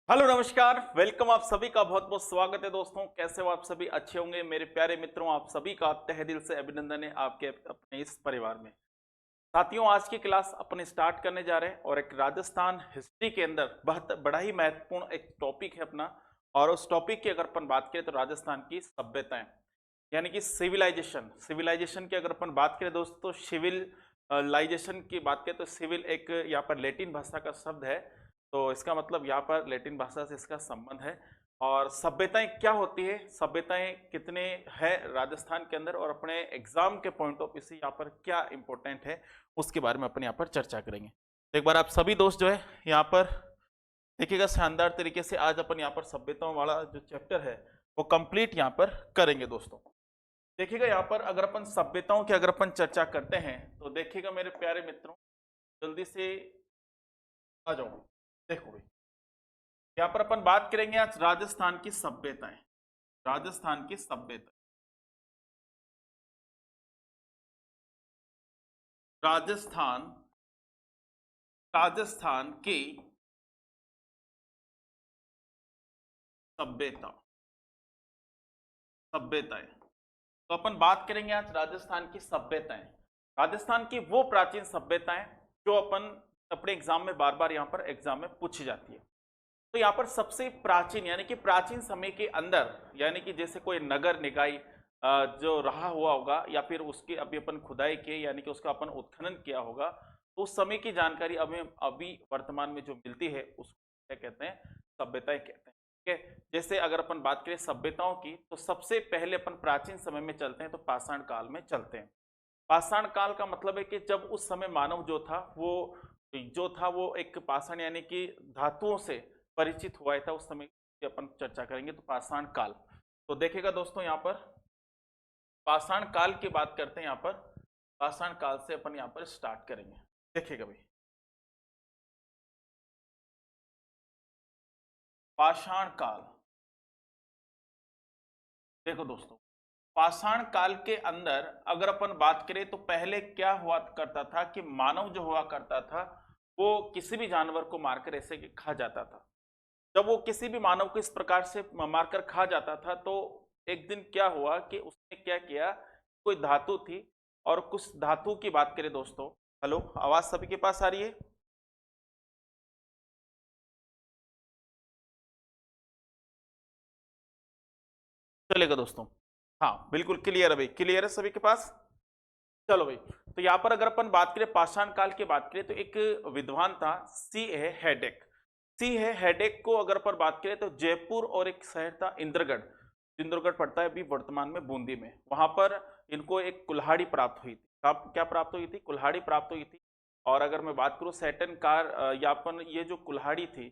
Hello नमस्कार, welcome. आप सभी का बहुत बहुत स्वागत है दोस्तों। कैसे हो आप सभी? अच्छे होंगे मेरे प्यारे मित्रों। आप सभी का तहे दिल से अभिनंदन है आपके अपने इस परिवार में। साथियों, आज की क्लास अपन स्टार्ट करने जा रहे हैं और एक राजस्थान हिस्ट्री के अंदर बहुत बड़ा ही महत्वपूर्ण एक टॉपिक है अपना। और उस टॉपिक की अगर अपन बात करें तो राजस्थान की सभ्यताएं, यानी कि सिविलाइजेशन। सिविलाइजेशन की अगर अपन बात करें दोस्तों, सिविल लाइजेशन की बात करें तो सिविल एक यहाँ पर लैटिन भाषा का शब्द है। तो इसका मतलब यहाँ पर लैटिन भाषा से इसका संबंध है। और सभ्यताएं क्या होती है, सभ्यताएं कितने हैं राजस्थान के अंदर, और अपने एग्जाम के पॉइंट ऑफ व्यू से यहाँ पर क्या इंपॉर्टेंट है उसके बारे में अपन यहाँ पर चर्चा करेंगे। तो एक बार आप सभी दोस्त जो है यहाँ पर देखिएगा, शानदार तरीके से आज अपन यहाँ पर सभ्यताओं वाला जो चैप्टर है वो कंप्लीट यहाँ पर करेंगे दोस्तों। देखिएगा यहाँ पर अगर अपन सभ्यताओं की अगर अपन चर्चा करते हैं तो देखिएगा मेरे प्यारे मित्रों, जल्दी से आ जाओ। देखो भाई, यहाँ पर अपन बात करेंगे आज राजस्थान की सभ्यताएं। राजस्थान की सभ्यता, राजस्थान राजस्थान की सभ्यता, सभ्यताएं। तो अपन बात करेंगे आज राजस्थान की सभ्यताएं। राजस्थान की वो प्राचीन सभ्यताएं जो अपन अपने एग्जाम में बार बार यहाँ पर एग्जाम में पूछी जाती है। तो यहाँ पर सबसे प्राचीन यानी कि प्राचीन समय के अंदर, यानी कि जैसे कोई नगर निकाय जो रहा हुआ होगा या फिर उसकी अभी अपन खुदाई किए यानी कि उसका अपन उत्खनन किया होगा, तो उस समय की जानकारी अभी अभी वर्तमान में जो मिलती है उसको क्या कहते हैं? सभ्यताएं कहते हैं। ठीक है, जैसे अगर अपन बात करें सभ्यताओं की तो सबसे पहले अपन प्राचीन समय में चलते हैं तो पाषाण काल में चलते हैं। पाषाण काल का मतलब है कि जब उस समय मानव जो था वो एक पाषाण यानी कि धातुओं से परिचित हुआ था। उस समय की अपन चर्चा करेंगे तो पाषाण काल। तो देखिएगा दोस्तों, यहाँ पर पाषाण काल की बात करते हैं। यहाँ पर पाषाण काल से अपन यहाँ पर स्टार्ट करेंगे। देखिएगा भाई, पाषाण काल। देखो दोस्तों, पाषाण काल के अंदर अगर अपन बात करें तो पहले क्या हुआ करता था कि मानव जो हुआ करता था वो किसी भी जानवर को मारकर ऐसे कि खा जाता था। जब वो किसी भी मानव को इस प्रकार से मारकर खा जाता था तो एक दिन क्या हुआ कि उसने क्या किया, कोई धातु थी और कुछ धातु की बात करें दोस्तों। हेलो, आवाज सभी के पास आ रही है? चलेगा दोस्तों? हाँ बिल्कुल क्लियर है भाई, क्लियर है सभी के पास। चलो भाई, तो यहाँ पर अगर अपन बात करें पाषाण काल की बात करें तो एक विद्वान था, सी है हेडेक। सी है हेडेक को अगर अपन बात करें तो जयपुर और एक शहर था इंद्रगढ़। इंद्रगढ़ पड़ता है अभी वर्तमान में बूंदी में। वहां पर इनको एक कुल्हाड़ी प्राप्त हुई थी। क्या प्राप्त हुई थी? कुल्हाड़ी प्राप्त हुई थी। और अगर मैं बात करूं सैटन कार यापन, ये जो कुल्हाड़ी थी,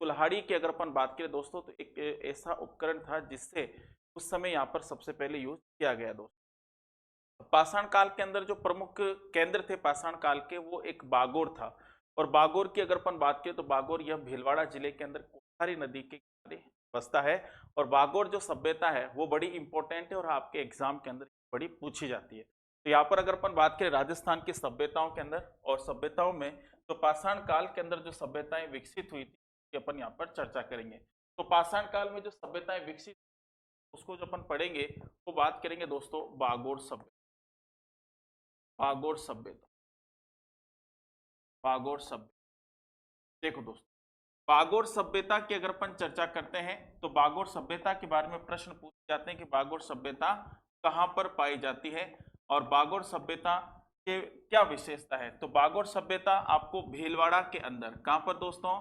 कुल्हाड़ी की अगर अपन बात करें दोस्तों तो एक ऐसा उपकरण था जिससे उस समय यहाँ पर सबसे पहले यूज किया गया दोस्तों। पाषाण काल के अंदर जो प्रमुख केंद्र थे पाषाण काल के वो एक बागोर था। और बागोर की अगर अपन बात करें तो बागोर यह भीलवाड़ा जिले के अंदर कोठारी नदी के किनारे बसता है। और बागोर जो सभ्यता है वो बड़ी इंपॉर्टेंट है और आपके एग्जाम के अंदर बड़ी पूछी जाती है। तो यहाँ पर अगर अपन बात करें राजस्थान की सभ्यताओं के अंदर और सभ्यताओं में, तो पाषाण काल के अंदर जो सभ्यताएं विकसित हुई थी अपन यहाँ पर चर्चा करेंगे। तो पाषाण काल में जो सभ्यताएं विकसित उसको जो अपन पढ़ेंगे वो बात करेंगे दोस्तों बागोर सभ्यता। बागोर सभ्यता, बागोर सभ्यता। देखो दोस्तों, बागोर सभ्यता की अगर अपन चर्चा करते हैं तो बागोर सभ्यता के बारे में प्रश्न पूछे जाते हैं कि बागोर सभ्यता कहाँ पर पाई जाती है और बागोर सभ्यता के क्या विशेषता है। तो बागोर सभ्यता आपको भीलवाड़ा के अंदर, कहाँ पर दोस्तों?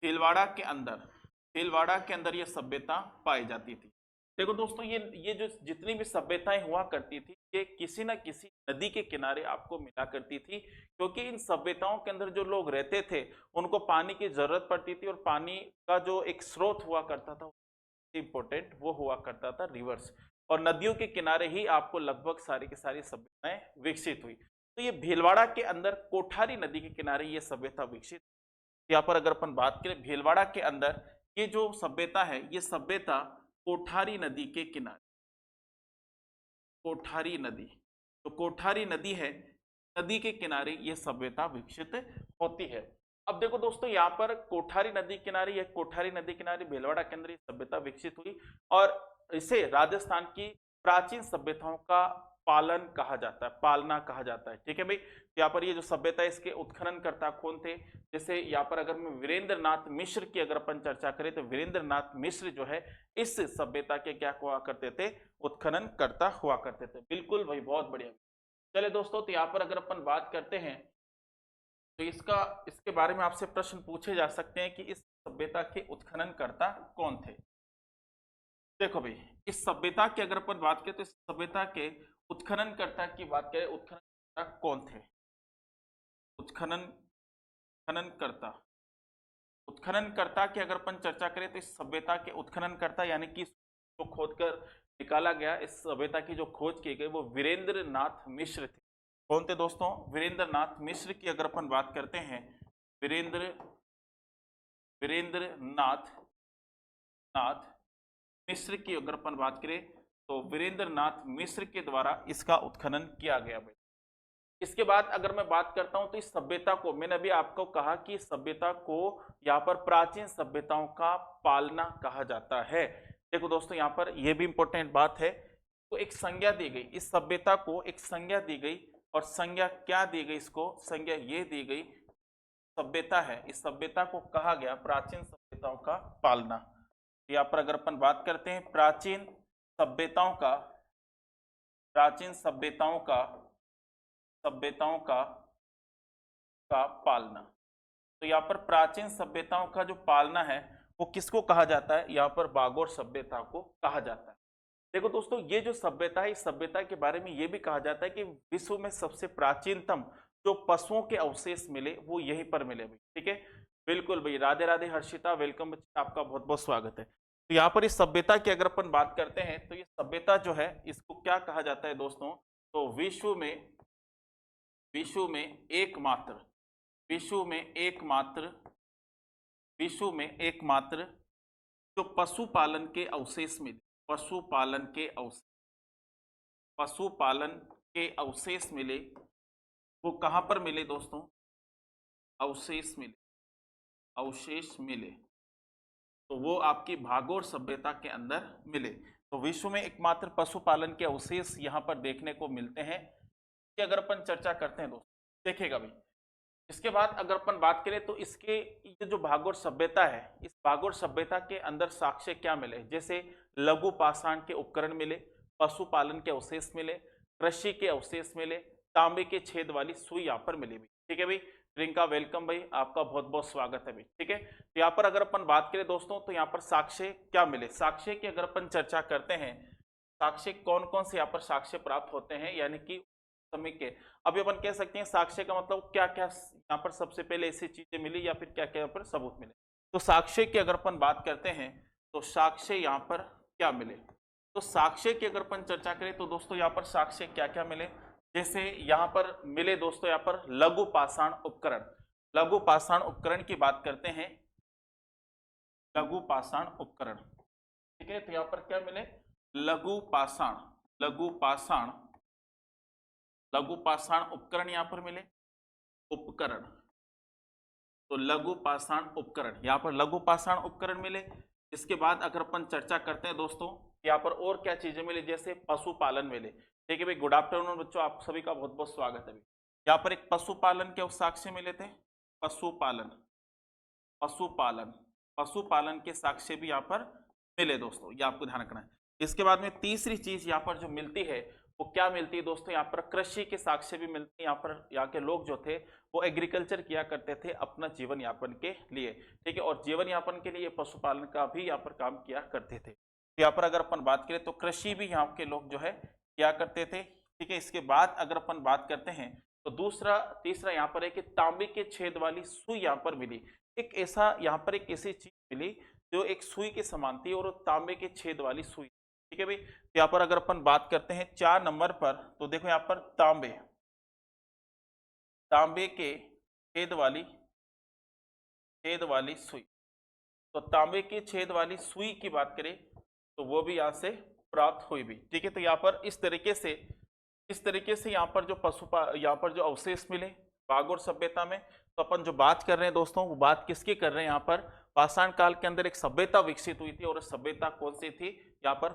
भीलवाड़ा के अंदर, भीलवाड़ा के अंदर यह सभ्यता पाई जाती थी। देखो दोस्तों, ये जो जितनी भी सभ्यताएं हुआ करती थी ये किसी न किसी नदी के किनारे आपको मिला करती थी, क्योंकि इन सभ्यताओं के अंदर जो लोग रहते थे उनको पानी की जरूरत पड़ती थी और पानी का जो एक स्रोत हुआ करता था इंपॉर्टेंट वो हुआ करता था रिवर्स। और नदियों के किनारे ही आपको लगभग सारी की सारी सभ्यताएं विकसित हुई। तो ये भीलवाड़ा के अंदर कोठारी नदी के किनारे ये सभ्यता विकसित। यहाँ पर अगर अपन बात करें भीलवाड़ा के अंदर ये जो सभ्यता है ये सभ्यता कोठारी नदी के किनारे, कोठारी नदी, तो कोठारी नदी है, नदी के किनारे ये सभ्यता विकसित होती है। अब देखो दोस्तों, यहाँ पर कोठारी नदी किनारे, यह कोठारी नदी किनारे भीलवाड़ा के अंदर सभ्यता विकसित हुई और इसे राजस्थान की प्राचीन सभ्यताओं का पालन कहा जाता है, पालना कहा जाता है। ठीक है भाई, यहाँ पर ये जो सभ्यता है इसके उत्खननकर्ता कौन थे? जैसे यहाँ पर अगर मैं वीरेंद्र नाथ मिश्र की अगर अपन चर्चा करें तो वीरेंद्र नाथ मिश्र जो है इस सभ्यता के क्या हुआ करते थे? उत्खननकर्ता हुआ करते थे। बिल्कुल भाई, बहुत बढ़िया। चले दोस्तों, तो यहाँ पर अगर अपन बात करते हैं तो इसके बारे में आपसे प्रश्न पूछे जा सकते हैं कि इस सभ्यता के उत्खननकर्ता कौन थे। देखो भाई, इस सभ्यता की अगर अपन बात करें तो इस सभ्यता के उत्खननकर्ता की बात करें, उत्खननकर्ता कौन थे? उत्खननकर्ता उत्खननकर्ता की अगर अपन चर्चा करें तो इस सभ्यता के उत्खननकर्ता यानी कि जो खोदकर निकाला गया, इस सभ्यता की जो खोज की गई वो वीरेंद्र नाथ मिश्र थे। कौन थे दोस्तों? वीरेंद्र नाथ मिश्र की अगर अपन बात करते हैं, वीरेंद्र नाथ मिश्र की अगर अपन बात करें तो वीरेंद्र नाथ मिश्र के द्वारा इसका उत्खनन किया गया भाई। इसके बाद अगर मैं बात करता हूं तो इस सभ्यता को, मैंने अभी आपको कहा कि इस सभ्यता को यहाँ पर प्राचीन सभ्यताओं का पालना कहा जाता है। देखो दोस्तों, यहाँ पर यह भी इंपॉर्टेंट बात है, तो एक संज्ञा दी गई, इस सभ्यता को एक संज्ञा दी गई और संज्ञा क्या दी गई? इसको संज्ञा ये दी गई, सभ्यता है, इस सभ्यता को कहा गया प्राचीन सभ्यताओं का पालना। यहाँ पर अगर अपन बात करते हैं प्राचीन सभ्यताओं का पालना, तो यहाँ पर प्राचीन सभ्यताओं का जो पालना है वो किसको कहा जाता है? यहाँ पर बागोर सभ्यता को कहा जाता है। देखो दोस्तों, ये जो सभ्यता है, इस सभ्यता के बारे में ये भी कहा जाता है कि विश्व में सबसे प्राचीनतम जो पशुओं के अवशेष मिले वो यहीं पर मिले भाई। ठीक है, बिल्कुल भाई, राधे राधे हर्षिता, वेलकम बच्चे, आपका बहुत बहुत स्वागत है। तो यहाँ पर इस सभ्यता की अगर अपन बात करते हैं तो ये सभ्यता जो है इसको क्या कहा जाता है दोस्तों? तो विश्व में एकमात्र जो पशुपालन के अवशेष मिले, पशुपालन के अवशेष मिले, वो कहां पर मिले दोस्तों? अवशेष मिले तो वो आपकी भागोर सभ्यता के अंदर मिले। तो विश्व में एकमात्र पशुपालन के अवशेष यहाँ पर देखने को मिलते हैं, कि अगर अपन चर्चा करते हैं दोस्तों, देखेगा भाई। इसके बाद अगर अपन बात करें तो इसके ये जो भागोर सभ्यता है, इस भागोर सभ्यता के अंदर साक्ष्य क्या मिले? जैसे लघु पाषाण के उपकरण मिले, पशुपालन के अवशेष मिले, कृषि के अवशेष मिले, तांबे के छेद वाली सुई यहाँ पर मिली भाई। ठीक है भाई, प्रियंका वेलकम भाई, आपका बहुत बहुत स्वागत है भाई। ठीक है, तो यहाँ पर अगर अपन बात करें दोस्तों तो यहाँ पर साक्ष्य क्या मिले? साक्ष्य की अगर अपन चर्चा करते हैं, साक्ष्य कौन कौन से यहाँ पर साक्ष्य प्राप्त होते हैं, यानी कि समय के, अभी अपन कह सकते हैं साक्ष्य का मतलब क्या क्या यहाँ पर सबसे पहले ऐसी चीजें मिली या फिर क्या क्या यहाँ पर सबूत मिले। तो साक्ष्य की अगर अपन बात करते हैं तो साक्ष्य यहाँ पर क्या मिले? तो साक्ष्य की अगर अपन चर्चा करें तो दोस्तों यहाँ पर साक्ष्य क्या क्या मिले? जैसे यहाँ पर मिले दोस्तों, यहाँ पर लघु पाषाण उपकरण, लघु पाषाण उपकरण की बात करते हैं, लघु पाषाण उपकरण। ठीक है, तो यहाँ पर क्या मिले? लघु पाषाण उपकरण यहाँ पर मिले, उपकरण। तो लघु पाषाण उपकरण, यहाँ पर लघु पाषाण उपकरण मिले। इसके बाद अगर अपन चर्चा करते हैं दोस्तों, यहाँ पर और क्या चीजें मिली? जैसे पशुपालन मिले। ठीक है भाई, गुड आफ्टरनून बच्चों, आप सभी का बहुत बहुत स्वागत है। यहाँ पर एक पशुपालन के साक्ष्य मिले थे, पशुपालन के साक्ष्य भी यहाँ पर मिले दोस्तों, ये आपको ध्यान रखना है। इसके बाद में तीसरी चीज यहाँ पर जो मिलती है वो क्या मिलती है दोस्तों? यहाँ पर कृषि के साक्ष्य भी मिलते हैं। यहाँ पर यहाँ के लोग जो थे वो एग्रीकल्चर किया करते थे अपना जीवन यापन के लिए। ठीक है, और जीवन यापन के लिए पशुपालन का भी यहाँ पर काम किया करते थे। तो यहाँ पर अगर अपन बात करें तो कृषि भी यहाँ के लोग जो है क्या करते थे। ठीक है, इसके बाद अगर अपन बात करते हैं तो तीसरा यहाँ पर है कि तांबे के छेद वाली सुई यहाँ पर मिली। यहाँ पर एक ऐसी चीज मिली जो एक सुई के समान थी और तांबे के छेद वाली सुई। ठीक है भाई, तो यहाँ पर अगर अपन बात करते हैं 4 नंबर पर, तो देखो यहाँ पर तांबे के छेद वाली सुई। तो तांबे के छेद वाली सुई की बात करें तो वो भी यहाँ से प्राप्त हुई भी। ठीक है, तो यहाँ पर इस तरीके से यहाँ पर जो अवशेष मिले बागोर सभ्यता में, तो अपन जो बात कर रहे हैं दोस्तों, वो बात किसकी कर रहे हैं यहाँ पर, पाषाण काल के अंदर एक सभ्यता विकसित हुई थी, और सभ्यता कौन सी थी, यहाँ पर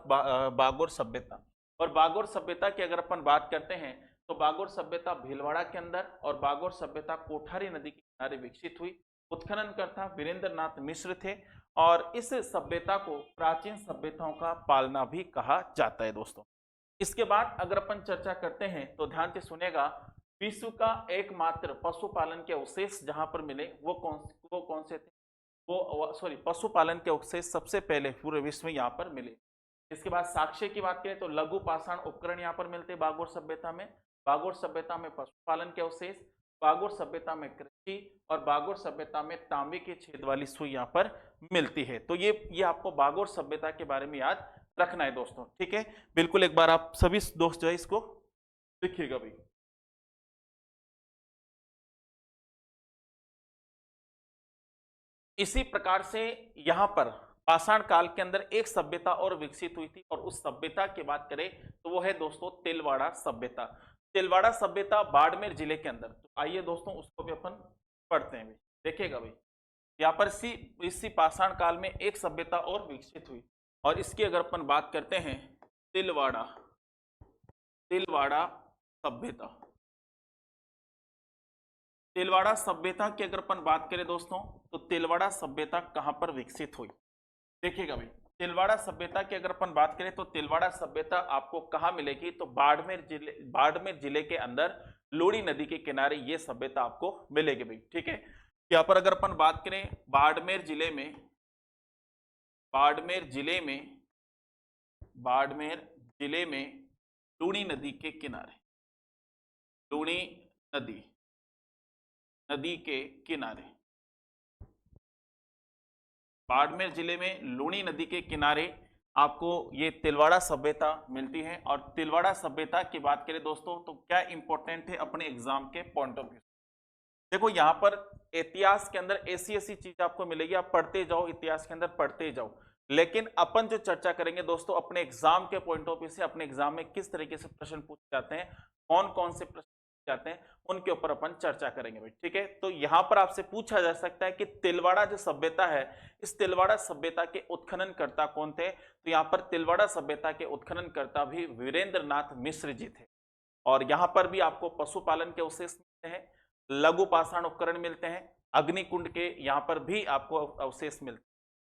बागोर सभ्यता। और बागोर सभ्यता की अगर अपन बात करते हैं तो बागोर सभ्यता भीलवाड़ा के अंदर और बागोर सभ्यता कोठारी नदी के किनारे विकसित हुई। उत्खननकर्ता वीरेंद्र नाथ मिश्र थे, और इस सभ्यता को प्राचीन सभ्यताओं का पालना भी कहा जाता है दोस्तों। इसके बाद अगर अपन चर्चा करते हैं तो ध्यान से सुनेगा, विश्व का एकमात्र पशुपालन के अवशेष जहां पर मिले वो कौन से थे, वो सॉरी पशुपालन के अवशेष सबसे पहले पूरे विश्व में यहाँ पर मिले। इसके बाद साक्ष्य की बात करें तो लघु पाषाण उपकरण यहाँ पर मिलते हैं बागोर सभ्यता में। बागोर सभ्यता में पशुपालन के अवशेष, बागोर सभ्यता में कृषि, और बागोर सभ्यता में तांबे के छेद वाली सुई यहाँ पर मिलती है। तो ये आपको बागोर सभ्यता के बारे में याद रखना है दोस्तों, ठीक है। बिल्कुल एक बार आप सभी दोस्त जो है इसको लिखिएगा भाई। इसी प्रकार से यहां पर पाषाण काल के अंदर एक सभ्यता और विकसित हुई थी, और उस सभ्यता की बात करें तो वो है दोस्तों तिलवाड़ा सभ्यता। तिलवाड़ा सभ्यता बाड़मेर जिले के अंदर, तो आइए दोस्तों उसको भी अपन पढ़ते हैं भाई, देखिएगा भाई। यहाँ पर इसी पाषाण काल में एक सभ्यता और विकसित हुई, और इसकी अगर अपन बात करते हैं तिलवाड़ा सभ्यता। तिलवाड़ा सभ्यता की अगर अपन बात करें दोस्तों तो तिलवाड़ा सभ्यता कहां पर विकसित हुई, देखिएगा भाई। तिलवाड़ा सभ्यता की अगर अपन बात करें तो तिलवाड़ा सभ्यता आपको कहां मिलेगी, तो बाड़मेर जिले के अंदर लूणी नदी के किनारे ये सभ्यता आपको मिलेगी भाई, ठीक है। यहाँ पर अगर अपन बात करें बाड़मेर जिले में लूणी नदी के किनारे, लूणी नदी के किनारे, बाड़मेर जिले में लूणी नदी के किनारे आपको ये तिलवाड़ा सभ्यता मिलती है। और तिलवाड़ा सभ्यता की बात करें दोस्तों तो क्या इंपॉर्टेंट है अपने एग्जाम के पॉइंट ऑफ व्यू। देखो यहाँ पर इतिहास के अंदर ऐसी चीज आपको मिलेगी, आप पढ़ते जाओ, इतिहास के अंदर पढ़ते जाओ, लेकिन अपन जो चर्चा करेंगे दोस्तों अपने एग्जाम के पॉइंट ऑफ व्यू से, अपने एग्जाम में किस तरीके से प्रश्न पूछे जाते हैं, कौन कौन से प्रश्न जाते हैं, उनके ऊपर अपन चर्चा करेंगे भाई, ठीक है। तो यहां पर आपसे पूछा जा सकता है कि तिलवाड़ा जो सभ्यता है, इस तिलवाड़ा सभ्यता के उत्खननकर्ता कौन थे, तो यहाँ पर तिलवाड़ा सभ्यता के उत्खननकर्ता भी वीरेंद्र नाथ मिश्र जी थे। और यहां पर भी आपको पशुपालन के अवशेष मिलते हैं, लघु पाषाण उपकरण मिलते हैं, अग्निकुंड के यहाँ पर भी आपको अवशेष मिलते हैं।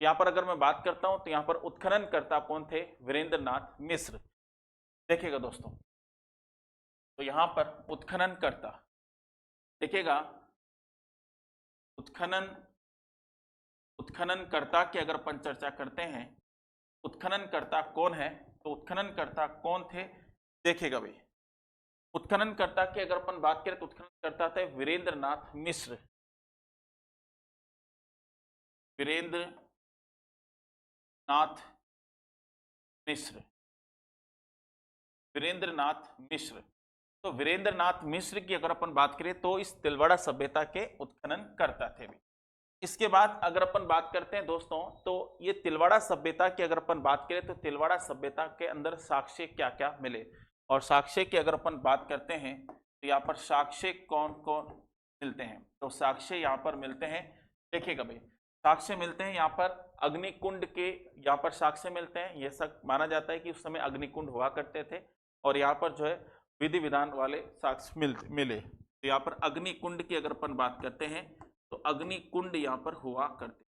यहाँ पर अगर मैं बात करता हूं तो यहाँ पर उत्खननकर्ता कौन थे, वीरेंद्र नाथ मिश्र। देखिएगा दोस्तों, तो यहां पर उत्खननकर्ता देखिएगा, उत्खननकर्ता की अगर अपन चर्चा करते हैं, उत्खननकर्ता कौन है, तो उत्खननकर्ता कौन थे, देखिएगा भाई। उत्खननकर्ता की अगर अपन बात करें तो उत्खननकर्ता थे वीरेंद्र नाथ मिश्र। वीरेंद्र नाथ मिश्र। तो वीरेंद्र नाथ मिश्र की अगर अपन बात करें तो इस तिलवाड़ा सभ्यता के उत्खनन करता थे भी। इसके बाद अगर अपन बात करते हैं दोस्तों तो ये तिलवाड़ा सभ्यता की अगर अपन बात करें तो तिलवाड़ा सभ्यता के अंदर साक्ष्य क्या क्या मिले, और साक्ष्य की अगर अपन बात करते हैं तो यहाँ पर साक्ष्य कौन कौन मिलते हैं, तो साक्ष्य यहाँ पर मिलते हैं, देखिएगा भाई। साक्ष्य मिलते हैं यहाँ पर अग्निकुंड के, यहाँ पर साक्ष्य मिलते हैं, ये सब माना जाता है कि उस समय अग्निकुंड हुआ करते थे, और यहाँ पर जो है विधि विधान वाले साक्ष्य मिले। तो यहाँ पर अग्निकुंड की अगर अपन बात करते हैं तो अग्निकुंड यहाँ पर हुआ करते,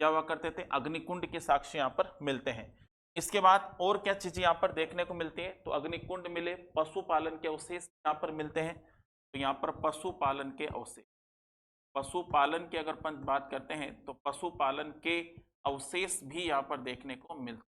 क्या हुआ करते थे, अग्निकुंड के साक्ष्य यहाँ पर मिलते हैं। इसके बाद और क्या चीजें यहाँ पर देखने को मिलती है, तो अग्निकुंड मिले, पशुपालन के अवशेष यहाँ पर मिलते हैं, तो यहाँ पर पशुपालन के अवशेष, पशुपालन की अगर अपन बात करते हैं तो पशुपालन के अवशेष भी यहाँ पर देखने को मिलते हैं,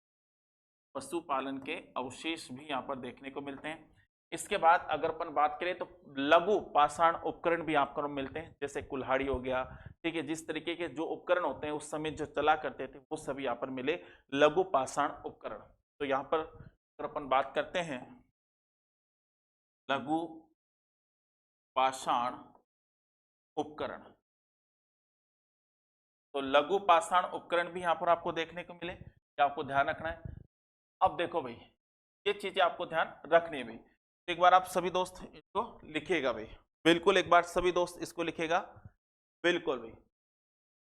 पशुपालन के अवशेष भी यहाँ पर देखने को मिलते हैं। इसके बाद अगर अपन बात करें तो लघु पाषाण उपकरण भी आपको मिलते हैं, जैसे कुल्हाड़ी हो गया, ठीक है, जिस तरीके के जो उपकरण होते हैं उस समय जो चला करते थे वो सभी यहाँ पर मिले, लघु पाषाण उपकरण। तो यहाँ पर अगर अपन बात करते हैं लघु पाषाण उपकरण, तो लघु पाषाण उपकरण भी यहाँ पर आपको देखने को मिले, क्या आपको ध्यान रखना है। अब देखो भाई, ये चीजें आपको ध्यान रखनी है भाई, एक बार आप सभी दोस्त इसको लिखिएगा भाई, बिल्कुल एक बार सभी दोस्त इसको लिखेगा। बिल्कुल भाई,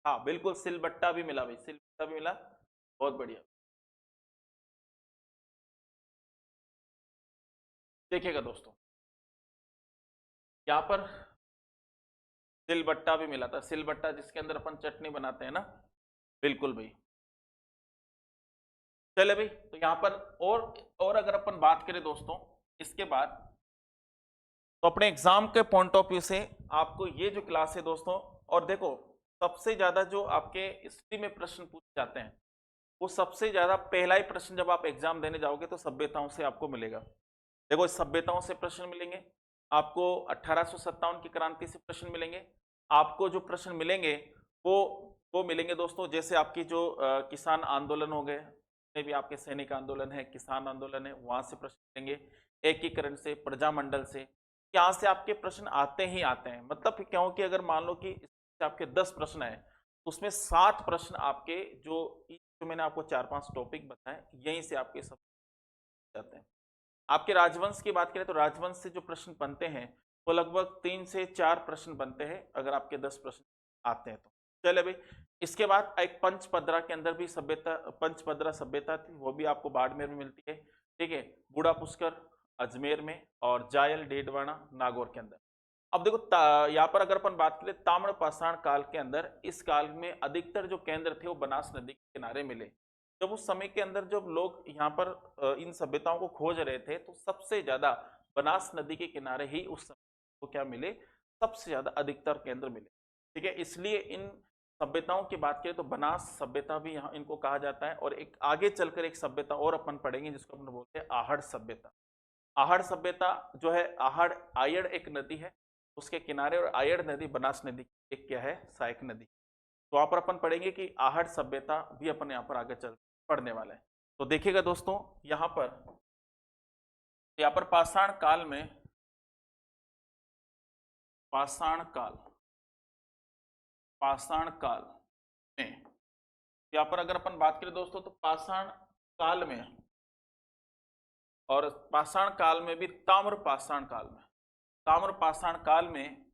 हाँ बिल्कुल, सिलबट्टा भी मिला भाई, सिलबट्टा भी मिला, बहुत बढ़िया। देखिएगा दोस्तों, यहाँ पर सिलबट्टा भी मिला था, सिलबट्टा जिसके अंदर अपन चटनी बनाते हैं ना, बिल्कुल भाई। चले भाई, तो यहाँ पर और अगर अपन बात करें दोस्तों इसके बाद, तो अपने एग्जाम के पॉइंट ऑफ व्यू से आपको ये जो क्लास है दोस्तों, और देखो सबसे ज्यादा जो आपके हिस्ट्री में प्रश्न पूछे जाते हैं, वो सबसे ज्यादा पहला ही प्रश्न जब आप एग्जाम देने जाओगे तो सभ्यताओं से आपको मिलेगा। देखो इस सभ्यताओं से प्रश्न मिलेंगे, आपको 1857 की क्रांति से प्रश्न मिलेंगे, आपको जो प्रश्न मिलेंगे वो मिलेंगे दोस्तों, जैसे आपकी जो किसान आंदोलन हो गए, भी आपके सैनिक आंदोलन है, किसान आंदोलन है, वहां से प्रश्न मिलेंगे, एकीकरण से, प्रजामंडल से, यहाँ से आपके प्रश्न आते ही आते हैं। मतलब क्योंकि अगर मान लो कि आपके 10 प्रश्न है, उसमें 7 प्रश्न आपके जो मैंने आपको 4-5 टॉपिक बताए यहीं से आपके सब जाते हैं। आपके राजवंश की बात करें तो राजवंश से जो प्रश्न बनते हैं वो लगभग 3 से 4 प्रश्न बनते हैं, अगर आपके 10 प्रश्न आते हैं तो। चले भाई, इसके बाद एक पंचपद्रा के अंदर भी सभ्यता, पंचपद्रा सभ्यता थी, वो भी आपको बाड़मेर में मिलती है, ठीक है, बूढ़ा पुष्कर अजमेर में, और जायल डेडवाना नागौर के अंदर। अब देखो यहाँ पर अगर अपन बात करें ताम्र पाषाण काल के अंदर, इस काल में अधिकतर जो केंद्र थे वो बनास नदी के किनारे मिले। जब उस समय के अंदर जब लोग यहाँ पर इन सभ्यताओं को खोज रहे थे तो सबसे ज्यादा बनास नदी के किनारे ही उस समय को क्या मिले, सबसे ज्यादा अधिकतर केंद्र मिले, ठीक है। इसलिए इन सभ्यताओं की बात करें तो बनास सभ्यता भी यहाँ इनको कहा जाता है। और एक आगे चलकर एक सभ्यता और अपन पढ़ेंगे जिसको अपन बोलते हैं आहड़ सभ्यता। आहड़ सभ्यता जो है, आहड़ आयड़ एक नदी है उसके किनारे, और आयड़ नदी बनास नदी एक क्या है, सहायक नदी। तो वहां पर अपन पढ़ेंगे कि आहड़ सभ्यता भी अपन यहाँ पर आगे चल पढ़ने वाले हैं। तो देखिएगा दोस्तों, यहाँ पर पाषाण काल में, पाषाण काल, पाषाण काल में यहाँ पर अगर अपन बात करें दोस्तों तो पाषाण काल में, और पाषाण काल में भी ताम्र पाषाण काल में, ताम्र पाषाण काल में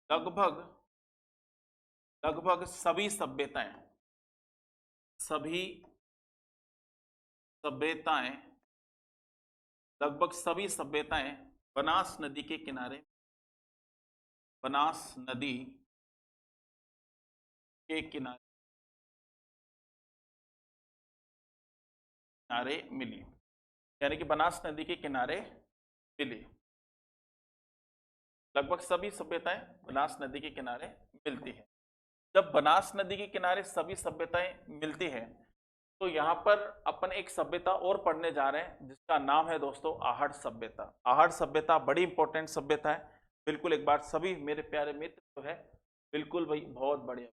लगभग लगभग सभी सभ्यताएं, सभी सभ्यताएं, लगभग सभी सभ्यताएं बनास नदी के किनारे, बनास नदी के किनारे किनारे मिली, यानी कि बनास नदी के किनारे मिली। लगभग सभी सभ्यताएं बनास नदी के किनारे मिलती है। जब बनास नदी के किनारे सभी सभ्यताएं मिलती है तो यहाँ पर अपन एक सभ्यता और पढ़ने जा रहे हैं जिसका नाम है दोस्तों आहड़ सभ्यता। आहड़ सभ्यता बड़ी इंपॉर्टेंट सभ्यता है, बिल्कुल एक बार सभी मेरे प्यारे मित्र जो है, बिल्कुल भाई बहुत बढ़िया।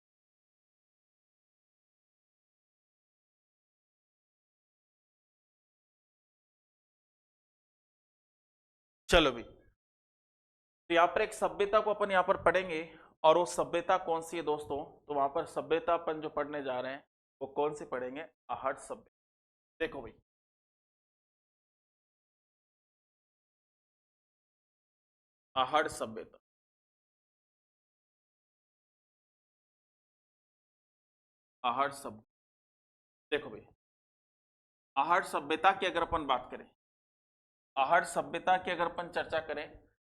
चलो भाई, तो यहाँ पर एक सभ्यता को अपन यहाँ पर पढ़ेंगे, और वो सभ्यता कौन सी है दोस्तों, तो वहां पर सभ्यता अपन जो पढ़ने जा रहे हैं वो कौन सी पढ़ेंगे, आहड़ सभ्यता। देखो भाई, आहड़ सभ्यता, आहड़ सभ्यता। देखो भाई, आहड़ सभ्यता की अगर अपन बात करें, आहड़ सभ्यता की अगर अपन चर्चा करें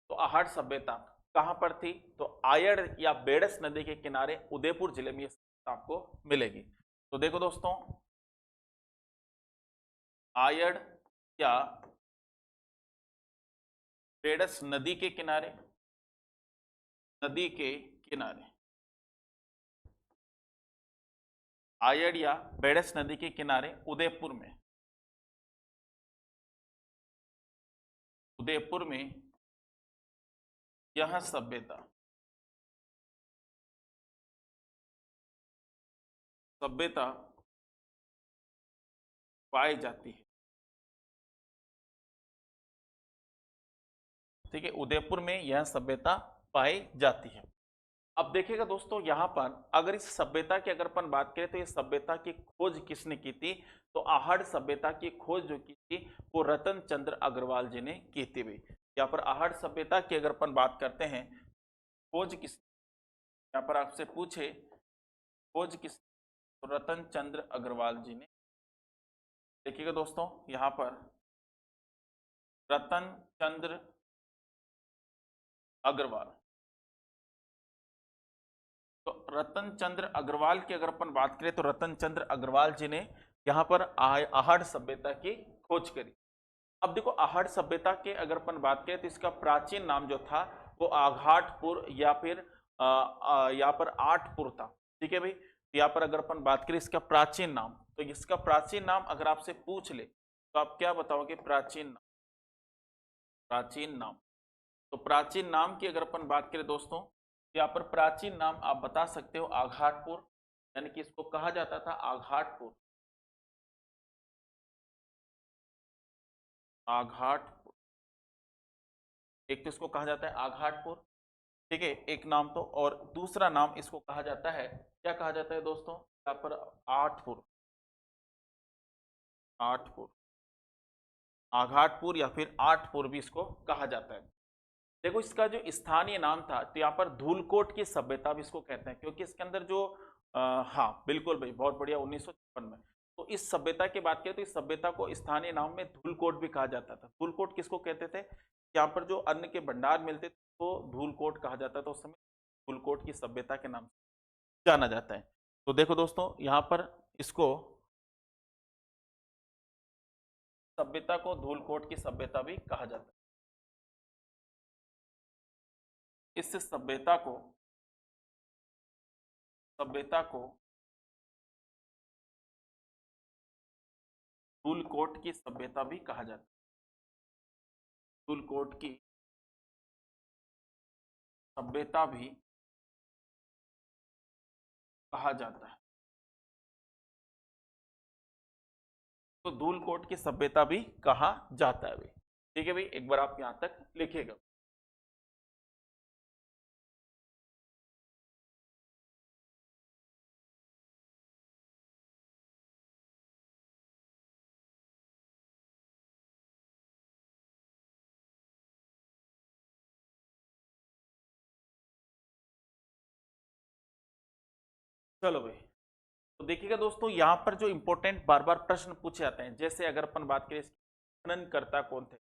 तो आहड़ सभ्यता कहां पर थी, तो आयड़ या बेड़स नदी के किनारे उदयपुर जिले में ये आपको मिलेगी। तो देखो दोस्तों, आयड़ या बेड़स नदी के किनारे, नदी के किनारे, आयड़ या बेड़स नदी के किनारे उदयपुर में, उदयपुर में यह सभ्यता, सभ्यता पाई जाती है, ठीक है, उदयपुर में यह सभ्यता पाई जाती है। अब देखिएगा दोस्तों, यहाँ पर अगर इस सभ्यता की अगर अपन बात करें तो ये सभ्यता की खोज किसने की थी, तो आहड़ सभ्यता की खोज जो की थी वो रतन चंद्र अग्रवाल जी ने की थी भाई। यहाँ पर आहड़ सभ्यता की अगर अपन बात करते हैं, खोज किस, यहाँ पर आपसे पूछे खोज किस, तो रतन चंद्र अग्रवाल जी ने। देखिएगा दोस्तों, यहाँ पर रतन चंद्र अग्रवाल, तो रतन चंद्र अग्रवाल की अगर अपन बात करें तो रतन चंद्र अग्रवाल जी ने यहाँ पर आहड़ सभ्यता की खोज करी। अब देखो, आहड़ सभ्यता के अगर अपन बात करें तो इसका प्राचीन नाम जो था वो आघाटपुर या फिर यहाँ पर आठपुर था। ठीक है भाई, यहाँ पर अगर अपन बात करें इसका प्राचीन नाम, तो इसका प्राचीन नाम अगर आपसे पूछ ले तो आप क्या बताओगे? प्राचीन नाम, प्राचीन नाम। तो प्राचीन नाम की अगर अपन बात करें दोस्तों, यहाँ पर प्राचीन नाम आप बता सकते हो आघाटपुर, यानी कि इसको कहा जाता था आघाटपुर, आघाटपुर, एक तो इसको कहा जाता है आघाटपुर, ठीक है, एक नाम तो, और दूसरा नाम इसको कहा जाता है, क्या कहा जाता है दोस्तों? यहाँ पर आठपुर, आठपुर, आघाटपुर या फिर आठपुर भी इसको कहा जाता है। देखो, इसका जो स्थानीय नाम था तो यहाँ पर धूलकोट की सभ्यता भी इसको कहते हैं, क्योंकि इसके अंदर जो हाँ बिल्कुल भाई, बहुत बढ़िया, 1956 में। तो इस सभ्यता की बात करें तो इस सभ्यता को स्थानीय नाम में धूलकोट भी कहा जाता था। धूलकोट किसको कहते थे? यहाँ पर जो अन्न के भंडार मिलते थे तो धूलकोट कहा जाता था, उस समय धूलकोट की सभ्यता के नाम से जाना जाता है। तो देखो दोस्तों, यहाँ पर इसको सभ्यता को धूलकोट की सभ्यता भी कहा जाता है। इस सभ्यता को धूलकोट की सभ्यता भी कहा जाता है, धूलकोट की सभ्यता भी कहा जाता है। तो धूलकोट की सभ्यता भी कहा जाता है भाई। ठीक है भाई, एक बार आप यहां तक लिखिएगा। चलो भाई, तो देखिएगा दोस्तों, यहाँ पर जो इंपॉर्टेंट बार बार प्रश्न पूछे जाते हैं, जैसे अगर अपन बात करें उत्खननकर्ता कौन थे,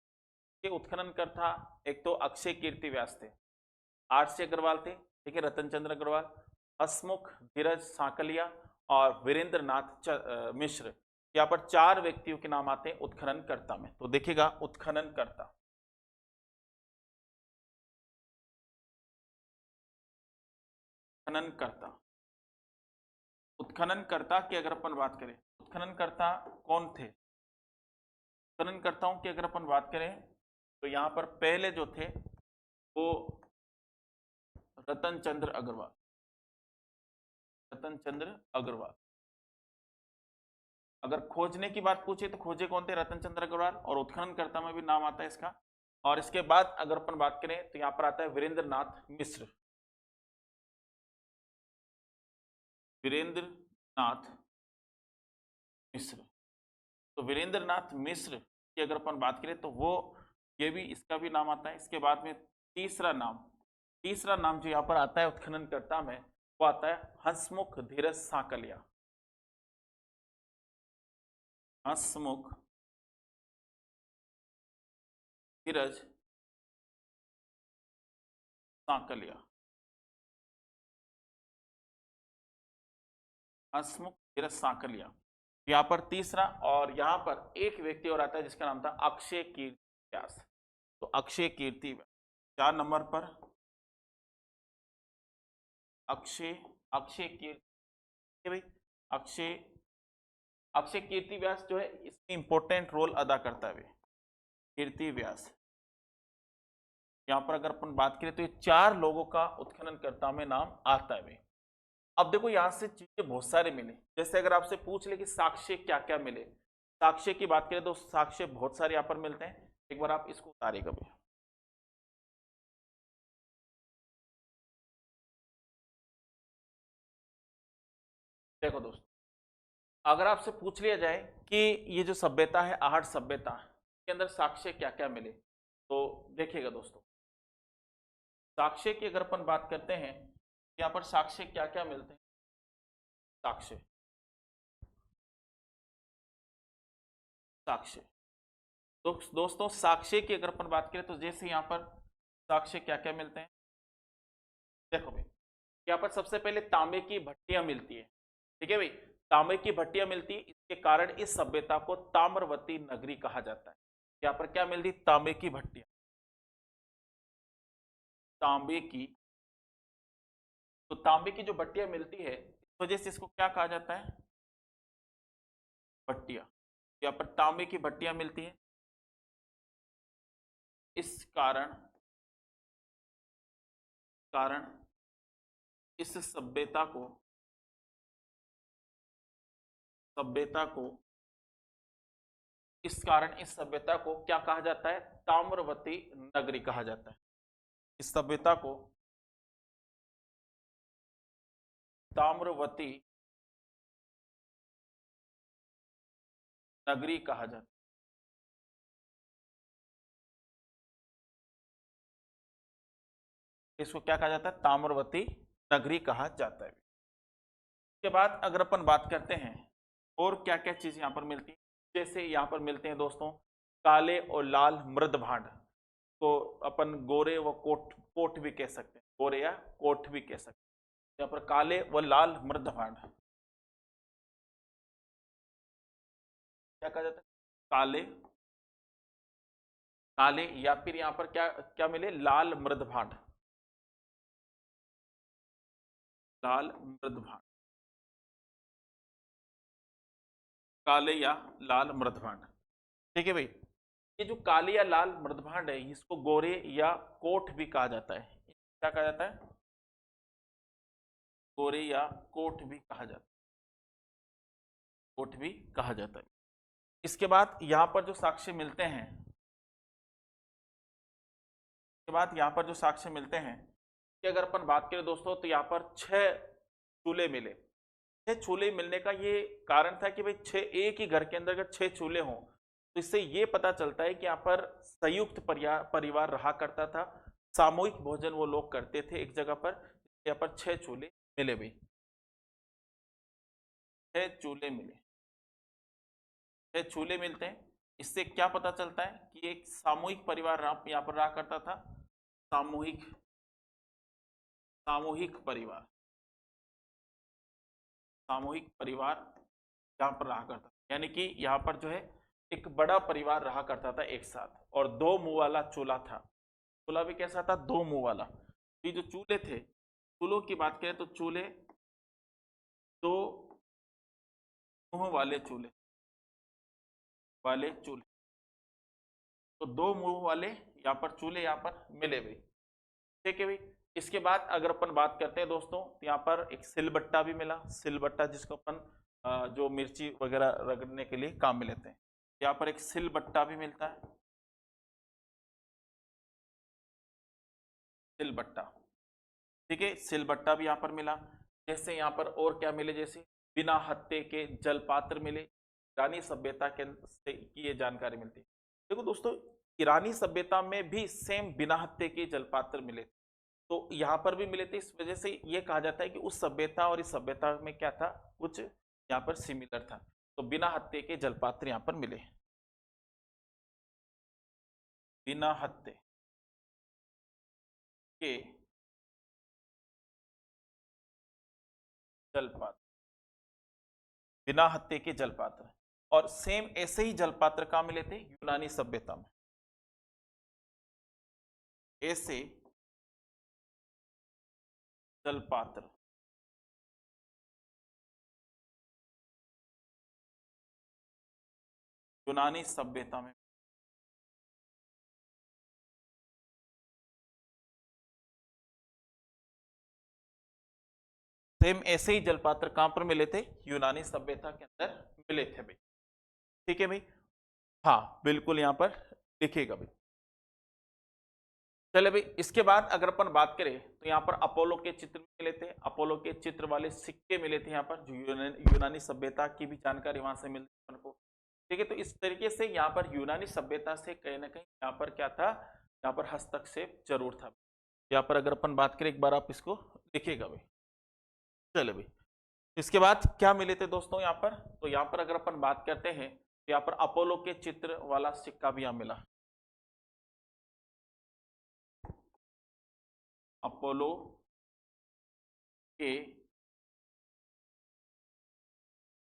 ये उत्खननकर्ता एक तो अक्षय कीर्ति व्यास थे, आर.सी. अग्रवाल थे, ठीक है, रतन चंद्र अग्रवाल, हसमुख धीरज सांकलिया और वीरेंद्र नाथ मिश्र। यहाँ पर 4 व्यक्तियों के नाम आते हैं उत्खननकर्ता में। तो देखिएगा, उत्खननकर्ता, उत्खननकर्ता, उत्खननकर्ता की अगर अपन बात करें, उत्खननकर्ता कौन थे? उत्खननकर्ताओं की अगर अपन बात करें तो यहाँ पर पहले जो थे वो रतन चंद्र अग्रवाल, रतन चंद्र अग्रवाल। अगर खोजने की बात पूछे तो खोजे कौन थे? रतन चंद्र अग्रवाल, और उत्खननकर्ता में भी नाम आता है इसका। और इसके बाद अगर अपन बात करें तो यहाँ पर आता है वीरेंद्र नाथ मिश्र, वीरेंद्र नाथ मिश्र। तो वीरेंद्र नाथ मिश्र की अगर अपन बात करें तो वो, ये भी, इसका भी नाम आता है। इसके बाद में तीसरा नाम जो यहाँ पर आता है उत्खननकर्ता में, वो आता है हंसमुख धीरज सांकलिया, हंसमुख धीरज सांकलिया, हंसमुख धीरज सांकलिया, यहाँ पर तीसरा। और यहाँ पर एक व्यक्ति और आता है जिसका नाम था अक्षय कीर्ति व्यास। तो अक्षय कीर्ति व्यास 4 नंबर पर, अक्षय कीर्ति भाई, अक्षय कीर्ति व्यास जो है इसमें इंपॉर्टेंट रोल अदा करता है कीर्ति व्यास। यहाँ पर अगर अपन बात करें तो ये 4 लोगों का उत्खननकर्ता में नाम आता है भाई। अब देखो, यहाँ से चीजें बहुत सारे मिले, जैसे अगर आपसे पूछ ले कि साक्ष्य क्या क्या मिले, साक्ष्य की बात करें तो साक्ष्य बहुत सारे यहाँ पर मिलते हैं। एक बार आप इसको उतारिएगा भाई। देखो दोस्तों, अगर आपसे पूछ लिया जाए कि ये जो सभ्यता है आहड़ सभ्यता के अंदर साक्ष्य क्या क्या मिले, तो देखिएगा दोस्तों, साक्ष्य की अगर अपन बात करते हैं, यहाँ पर साक्ष्य क्या क्या मिलते हैं। साक्ष्य साक्ष्य तो दोस्तों साक्ष्य की अगर अपन बात करें तो जैसे यहाँ पर साक्ष्य क्या क्या मिलते हैं। देखो भाई, यहाँ पर सबसे पहले तांबे की भट्टियां मिलती है। ठीक है भाई, तांबे की भट्टियां मिलती है, इसके कारण इस सभ्यता को ताम्रवती नगरी कहा जाता है। यहाँ पर क्या मिलती, तांबे की भट्टियां, तांबे की, तो तांबे की जो भट्टियां मिलती है इस वजह से इसको क्या कहा जाता है, भट्टियां। यहाँ पर तांबे की भट्टियां मिलती है, इस कारण कारण इस सभ्यता को इस कारण इस सभ्यता को क्या कहा जाता है, ताम्रवती नगरी कहा जाता है। इस सभ्यता को ताम्रवती नगरी कहा जाता है। इसको क्या कहा जाता है, ताम्रवती नगरी कहा जाता है। इसके बाद अगर अपन बात करते हैं और क्या क्या चीज यहाँ पर मिलती है, जैसे यहाँ पर मिलते हैं दोस्तों काले और लाल मृद भांड, तो अपन गोरे व कोट कोट भी कह सकते हैं, गोरे या कोट भी कह सकते हैं। यहाँ पर काले व लाल मृद भांड क्या कहा जाता है, काले काले, या फिर यहाँ पर क्या क्या मिले, लाल मृद भांड, लाल मृद भांड, काले या लाल मृद भांड। ठीक है भाई, ये जो काले या लाल मृद भांड है इसको गोरे या कोट भी कहा जाता है। क्या कहा जाता है, गोरे या कोट भी कहा जाता है, कोट भी कहा जाता है। इसके बाद यहाँ पर जो साक्ष्य मिलते हैं, इसके बाद यहाँ पर जो साक्ष्य मिलते हैं कि अगर अपन बात करें दोस्तों तो यहाँ पर 6 चूल्हे मिले। 6 चूल्हे मिलने का ये कारण था कि भाई 6 एक ही घर के अंदर अगर 6 चूल्हे हों तो इससे ये पता चलता है कि यहाँ पर संयुक्त परिवार रहा करता था, सामूहिक भोजन वो लोग करते थे एक जगह पर। यहाँ पर 6 चूल्हे मिले भाई, 6 चूल्हे मिले, 6 चूल्हे मिलते हैं। इससे क्या पता चलता है कि एक सामूहिक परिवार यहाँ पर रहा करता था, सामूहिक सामूहिक परिवार, सामूहिक परिवार यहाँ पर रहा करता था, यानी कि यहाँ पर जो है एक बड़ा परिवार रहा करता था एक साथ। और 2 मुंह वाला चूल्हा था, चूल्हा भी कैसा था, 2 मुंह वाला। ये जो चूल्हे थे, चूल्हों की बात करें तो चूल्हे 2 मुंह वाले चूल्हे तो 2 मुंह वाले यहाँ पर चूल्हे यहाँ पर मिले भाई। ठीक है भाई, इसके बाद अगर अपन बात करते हैं दोस्तों तो यहाँ पर एक सिलबट्टा भी मिला, सिलबट्टा जिसको अपन जो मिर्ची वगैरह रगड़ने के लिए काम में लेते हैं। यहाँ पर एक सिलबट्टा भी मिलता है, सिलबट्टा। ठीक है, सिलबट्टा भी यहाँ पर मिला। जैसे यहाँ पर और क्या मिले, जैसे बिना हत्थे के जलपात्र मिले, ईरानी सभ्यता के से की ये जानकारी मिलती है। देखो दोस्तों, ईरानी सभ्यता में भी सेम बिना हत्थे के जलपात्र मिले, तो यहाँ पर भी मिले थे। इस वजह से ये कहा जाता है कि उस सभ्यता और इस सभ्यता में क्या था, कुछ यहाँ पर सिमिलर था। तो बिना हत्थे के जलपात्र यहाँ पर मिले, बिना हत्थे के जलपात्र, बिना हत्थे के जलपात्र। और सेम ऐसे ही जलपात्र कहाँ मिले थे, यूनानी सभ्यता में। ऐसे जलपात्र यूनानी सभ्यता में, सेम ऐसे ही जलपात्र कहां पर मिले थे, यूनानी सभ्यता के अंदर मिले थे भाई। ठीक है भाई, हाँ बिल्कुल यहाँ पर लिखिएगा भाई। चले भाई, इसके बाद अगर अपन बात करें तो यहाँ पर अपोलो के चित्र मिले थे, अपोलो के चित्र वाले सिक्के मिले थे यहाँ पर, जो यूनानी सभ्यता की भी जानकारी वहां से मिलती है उनको। ठीक है, तो इस तरीके से यहाँ पर यूनानी सभ्यता से कहीं ना कहीं यहाँ पर क्या था, यहाँ पर हस्तक्षेप जरूर था। यहाँ पर अगर अपन बात करें, एक बार आप इसको लिखिएगा भाई। चलो भाई, इसके बाद क्या मिले थे दोस्तों यहाँ पर? तो यहाँ पर अगर अपन बात करते हैं तो यहाँ पर अपोलो के चित्र वाला सिक्का भी यहाँ मिला। अपोलो के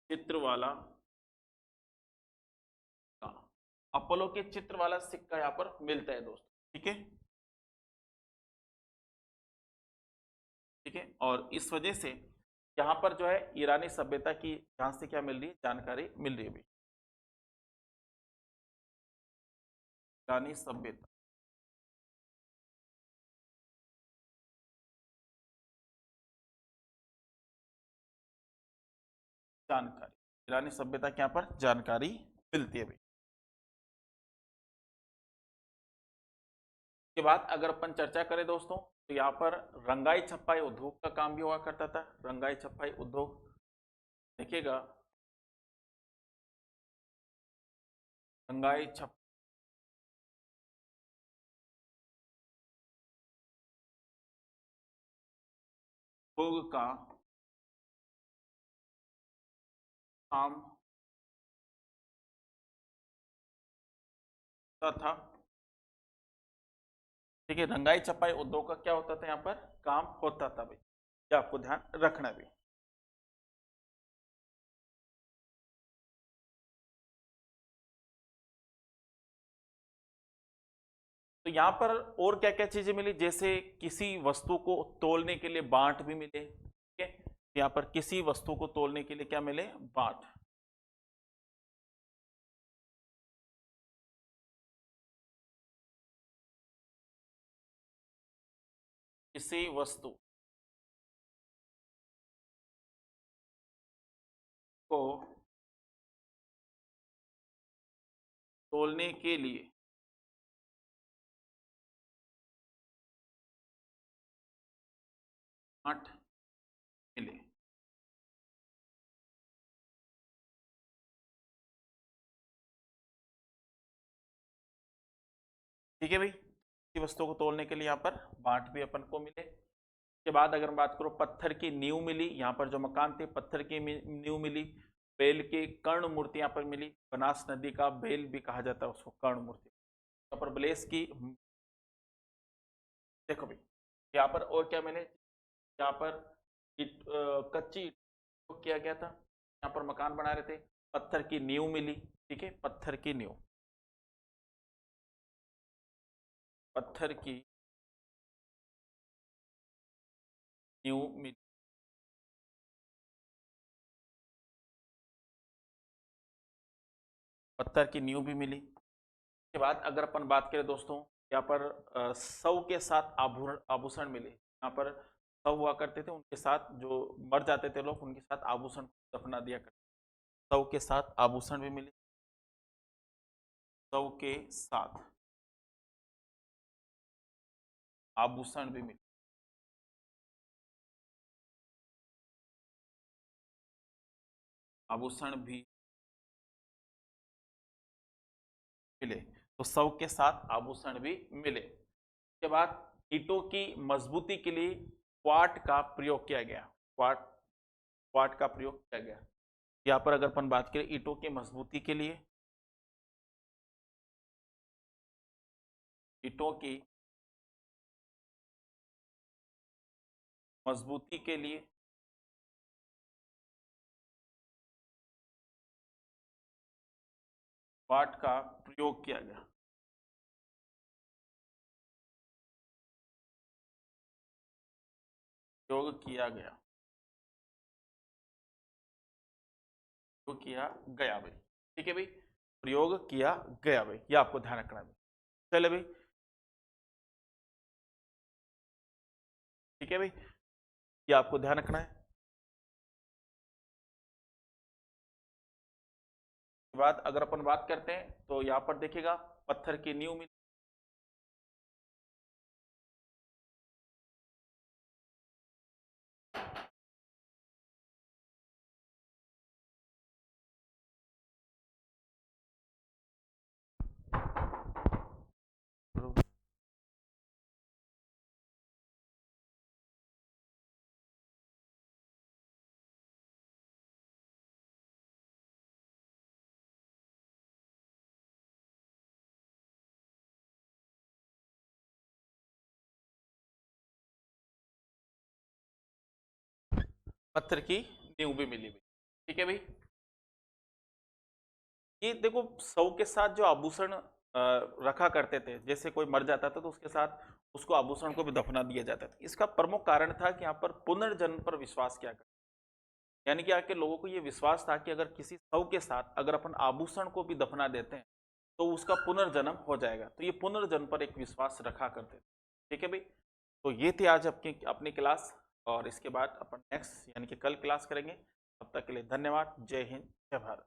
चित्र वाला, अपोलो के चित्र वाला सिक्का यहाँ पर मिलता है दोस्तों। ठीक है, ठीक है। और इस वजह से यहाँ पर जो है ईरानी सभ्यता की जहां से क्या मिल रही है, जानकारी मिल रही है भाई। ईरानी सभ्यता, जानकारी, ईरानी सभ्यता के यहाँ पर जानकारी मिलती है भाई। के बाद अगर अपन चर्चा करें दोस्तों, तो यहाँ पर रंगाई छपाई उद्योग का काम भी हुआ करता था। रंगाई छपाई उद्योग देखिएगा, रंगाई छप उद्योग का काम था। ठीक है, रंगाई छपाई उद्योग का क्या होता था, यहाँ पर काम होता था भाई। ये आपको ध्यान रखना भी। तो यहाँ पर और क्या क्या चीजें मिली, जैसे किसी वस्तु को तोलने के लिए बांट भी मिले। ठीक है, यहाँ पर किसी वस्तु को तोलने के लिए क्या मिले, बांट। किसी वस्तु को तोलने के लिए बांट मिले। ठीक है भाई, किसी वस्तु को तोलने के लिए यहाँ पर बांट भी अपन को मिले। के बाद अगर बात करो, पत्थर की नींव मिली। यहाँ पर जो मकान थे, पत्थर की नींव मिली। बेल की कर्ण मूर्ति यहाँ पर मिली। बनास नदी का बेल भी कहा जाता है उसको, कर्ण मूर्ति। यहाँ पर ब्लेस की, देखो भाई यहाँ पर और क्या मिले, यहाँ पर कच्ची ईंट को किया गया था, यहाँ पर मकान बना रहे थे। पत्थर की नींव मिली। ठीक है, पत्थर की नींव, पत्थर की नींव मिली। पत्थर की नींव भी मिली। के बाद अगर अपन बात करें दोस्तों, यहाँ पर सौ के साथ आभूषण मिले। यहाँ पर सौ हुआ करते थे, उनके साथ जो मर जाते थे लोग, उनके साथ आभूषण दफना दिया करते। सौ के साथ आभूषण भी मिले। सौ के साथ आभूषण भी मिले। आभूषण भी मिले। तो सौ के साथ आभूषण भी मिले। के बाद ईंटों की मजबूती के लिए क्वार्ट का प्रयोग किया गया। क्वार्ट, क्वार्ट का प्रयोग किया गया। यहाँ पर अगर अपन बात करें ईंटों की मजबूती के लिए, ईंटों की मजबूती के लिए क्वार्ट का प्रयोग किया गया। प्रयोग किया गया, प्रयोग किया गया भाई। ठीक है भाई, प्रयोग किया गया भाई, ये आपको ध्यान रखना है भाई। चले भाई, ठीक है भाई, ये आपको ध्यान रखना है। बाद अगर अपन बात करते हैं तो यहाँ पर देखिएगा, पत्थर की नींव मिली। पत्थर की नींव भी मिली हुई। ठीक है भाई, ये देखो शव के साथ जो आभूषण रखा करते थे, जैसे कोई मर जाता था तो उसके साथ उसको आभूषण को भी दफना दिया जाता था। इसका प्रमुख कारण था कि यहाँ पर पुनर्जन्म पर विश्वास किया गया, यानी कि आके लोगों को ये विश्वास था कि अगर किसी शव के साथ अगर अपन आभूषण को भी दफना देते हैं तो उसका पुनर्जन्म हो जाएगा, तो ये पुनर्जन्म पर एक विश्वास रखा करते थे। ठीक है भाई, तो ये थी आज अपनी अपनी क्लास, और इसके बाद अपन नेक्स्ट यानी कि कल क्लास करेंगे। तब तक के लिए धन्यवाद। जय हिंद, जय भारत।